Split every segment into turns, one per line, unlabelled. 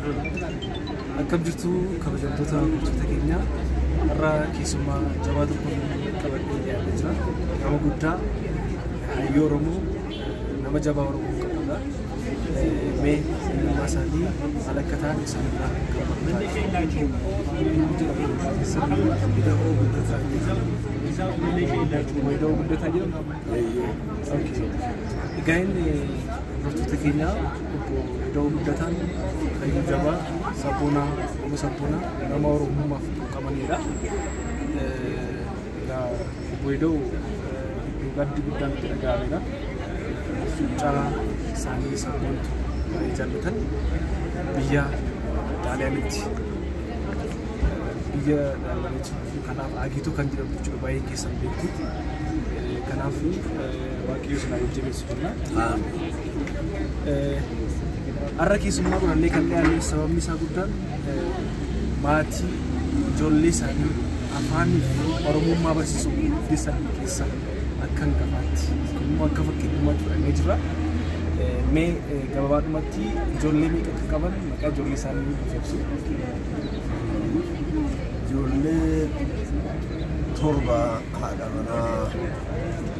akkam jirtu kabajamtoota hordoftoota keenya har'a keessummaa jabaa tokko qabadhee dhiyaatee jira. Nama guddaa hayyoo Oromoo nama jabaa Oromoo qabudha. Mee nama isaanii haala akka ta'an isaanirraa Wayda'uu guddataa jedhamu. Egaa inni hordoftoota keenyaa Wayda'uu guddataan hayyuu jabaa sabboonaa nama Oromummaaf qabanidha. Egaa Wayda'uu gaddi guddaan itti dhaga'amedha. Mucaa isaanii sabboontu baay'ee jaallatan biyya Xaaliyaanitti kanaaf agiituu kan jedhamu jechuudha baay'ee keessan beektu. Kanaaf waaqayyo isin jajjabeessu jenna. Har'a keessummaa kunallee kan dhiyaanne sababni isaa guddaan maatii ijoollee isaanii afaanii fi Oromummaa barsiisuu guddisan keessa akka hangafaatti immoo akka fakkeenyummaatti fudhannee jirra. Mee gabaabumatti ijoollee meeqa akka qaban maqaa ijoollee isaanii nuuf ibsu.
Ijoollee torba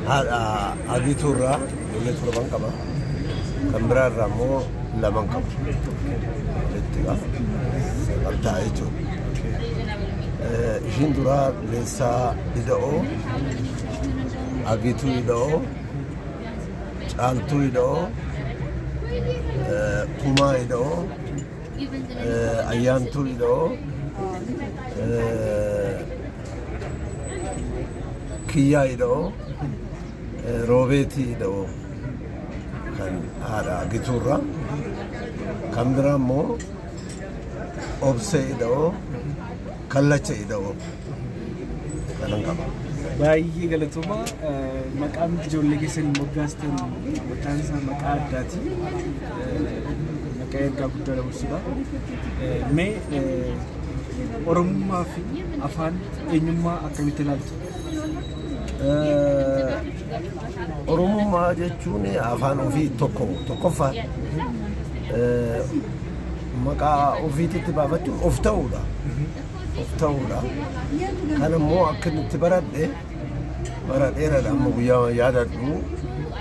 haadha agiituurraa ijoollee torban qaba. Kan biraarraa immoo laman qaba. Sagal ta'a jechuudha. Ishiin duraa Leessaa Ida'oo, Agiituu Ida'oo, Caaltuu Ida'oo, Kumaa Ida'oo, Ayyaantuu Ida'oo, Kiyyaa Ida'oo, Roobeetii Ida'oo kan haadha Agiituurraa. Kan biraa immoo Obsee Ida'oo, Kallacha Ida'oo kanan qaba.
Baay'ee galatooma. Maqaan ijoollee keessanii moggaastan maqaan isaa maqaa addaati. Maqaa ergaa guddaa dabarsudha. Mee Oromummaa fi afaan eenyummaa akkamitti ilaaltu?
Oromummaa jechuun afaan ofii tokkoffaa maqaa ofiitti baafachuun of ta'uudha. Kan immoo akka itti baradheeradha amma guyyaa yaadadhu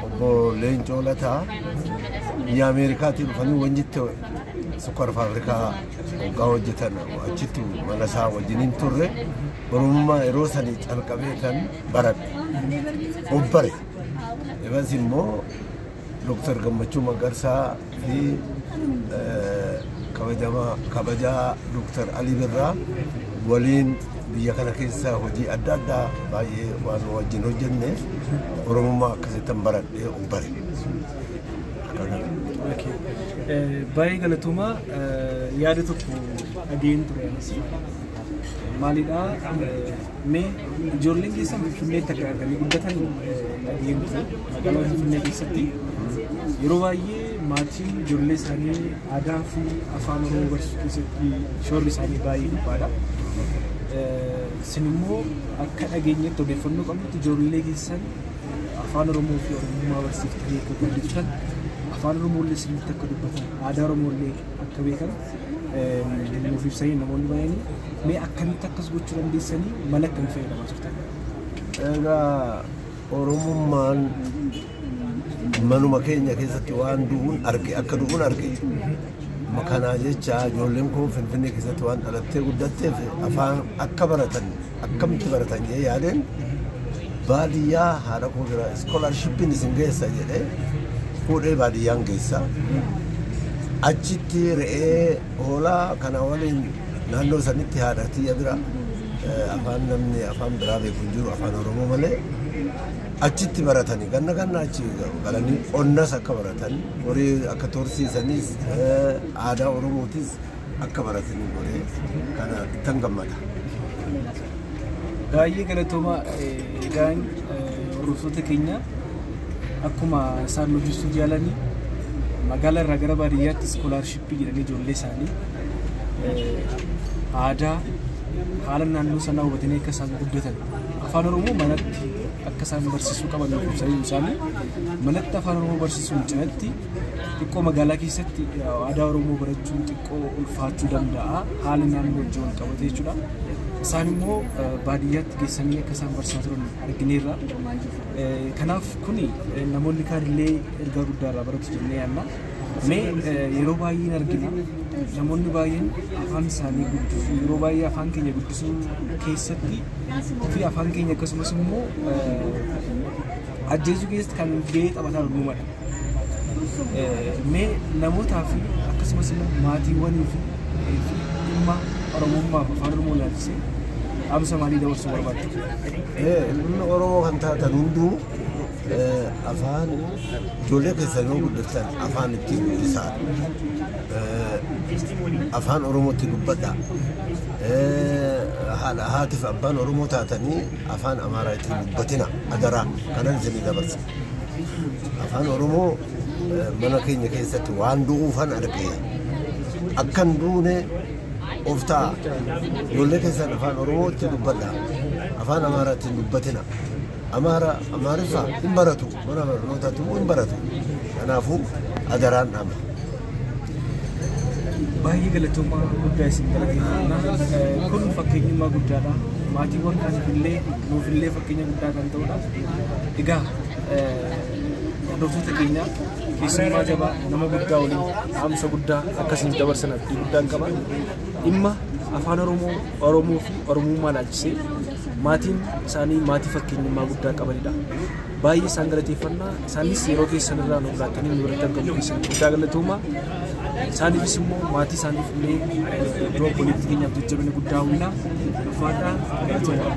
obbo Leencoo Lataa biyya Ameerikaatii dhufanii wanjitti sukkaar faabirikaa hoggaa hojjetan achitti mana isaa wajjiniin turre Oromummaa yeroo sanii calqabee kan baradhe obbare. Eebas immoo Dr. Gammachuu Magarsaa fi kabajaa Dr. Ali Birraa waliin biyya kana keessa hojii adda addaa baay'ee waan wajjin hojjenne Oromummaa akkasittan baradhee obbare.
Baay'ee galatooma. Yaada tokko dhageen ture anis maalidhaa mee ijoolleen keessan Finfinneetti akka arganii guddatan dhageen ture magaalaa Finfinnee keessatti yeroo baay'ee maatiin ijoollee isaanii aadaa fi afaan Oromoo barsiisuu keessatti shoorri isaanii baay'ee guddaadha. Isin immoo akka dhageenyetti odeeffannoo qabnutti ijoollee keessan afaan Oromoo fi Oromummaa barsiiftanii akka guddiftan afaan Oromoolee isinitti akka dubbatan aadaa Oromoolee akka beekan nuuf ibsanii namoonni baay'een mee akkamitti akkas gochuu dandeessanii mala akkamii fayyadamaa jirtan?
Egaa Oromummaan manuma keenya keessatti waan du'uun arge akka du'uun arge. Kanaa jecha ijoolleen kun Finfinnee keessatti waan dhalattee guddatteef afaan akka baratan akkamitti baratan jedhee yaadeen baadiyyaa haadha koo bira iskoolarshippiin isin geessa jedhee fuudhee baadiyyaan geessa. Achitti re'ee hoolaa kana waliin naannoo sanitti haadha tiyya bira afaan namni afaan biraa beeku hin jiru afaan Oromoo malee achitti baratanii ganna achi galanii qonnas akka baratan horii akka torsiisanis aadaa Oromootis akka baratanii godhee kana ittan gammada.
Baay'ee galatooma. Egaan hordoftoota keenya akkuma isaan hojjechuu jaalanii magaalaa irraa gara baadiyyaatti iskoolarshipii jedhanii ijoollee isaanii aadaa haala naannoo sanaa hubatanii akka isaan guddatan afaan Oromoo manatti akka isaan barsiisuu qaban ibsanii isaanii manatti afaan Oromoo barsiisuun cinatti xiqqoo magaalaa keessatti aadaa Oromoo barachuun xiqqoo ulfaachuu danda'a. Haala naannoo wajjin wal qabatee jechuudha. Isaan immoo baadiyyaatti geessanii akka isaan barsiisaa turan argineerra. Kanaaf kuni namoonni kaanillee ergaa guddaarraa baratu jennee yaadna. Mee yeroo baay'ee argina namoonni baay'een afaan isaanii guddisuu yeroo baay'ee afaan keenya guddisuu keessatti fi afaan keenya akkasumas immoo ajjeesuu keessatti kan gahee taphataa uumadha. Mee namootaa fi akkasumas immoo maatiiwwanii fi dhimma Oromummaaf afaan Oromoo ilaalchisee dhaamsa maalii dabarsuu barbaaddu?
Ilmi Oromoo kan taatan hunduu afaan ijoollee keessan yoo guddiftan afaan ittiin guddisaa afaan Oromootti dubbadhaa. Haadha haatiif abbaan Oromoo taatanii afaan Amaaraa ittiin dubbatina adaraa kanan isinii dabarsa. Afaan Oromoo mana keenya keessatti waan du'uufan argee akkan duune of ta'a. Ijoollee keessan afaan Oromootti dubbadhaa. Afaan Amaaraa ittiin dubbatina. Amaariffaa hin baratu mana barnootaatti hin baratu. Kanaafuu adaraan dhaama.
Baay'ee galatoomaa guddaa isin galateeffannaa. Kun fakkeenyummaa guddaadha. Maatiiwwan kaaniifillee nuufillee fakkeenya guddaa kan ta'udha. Egaa hordoftoota keenya keessummaa jabaa nama guddaa waliin dhaamsa guddaa akkasiin dabarsan abdii guddaan qaba. Dhimma afaan Oromoo fi Oromummaa ilaalchisee maatiin isaanii maatii fakkeenyummaa guddaa qabanidha. Baay'ee isaan galateeffannaa. Isaanis yeroo keessan irraa nuuf laattanii nu biratti argamu keessan guddaa galatoomaa. Isaaniifis immoo maatii isaaniif illee iddoo obboleettii keenyaaf jajjabina guddaa hawwinaa. Ulfaadhaa galatoomaa.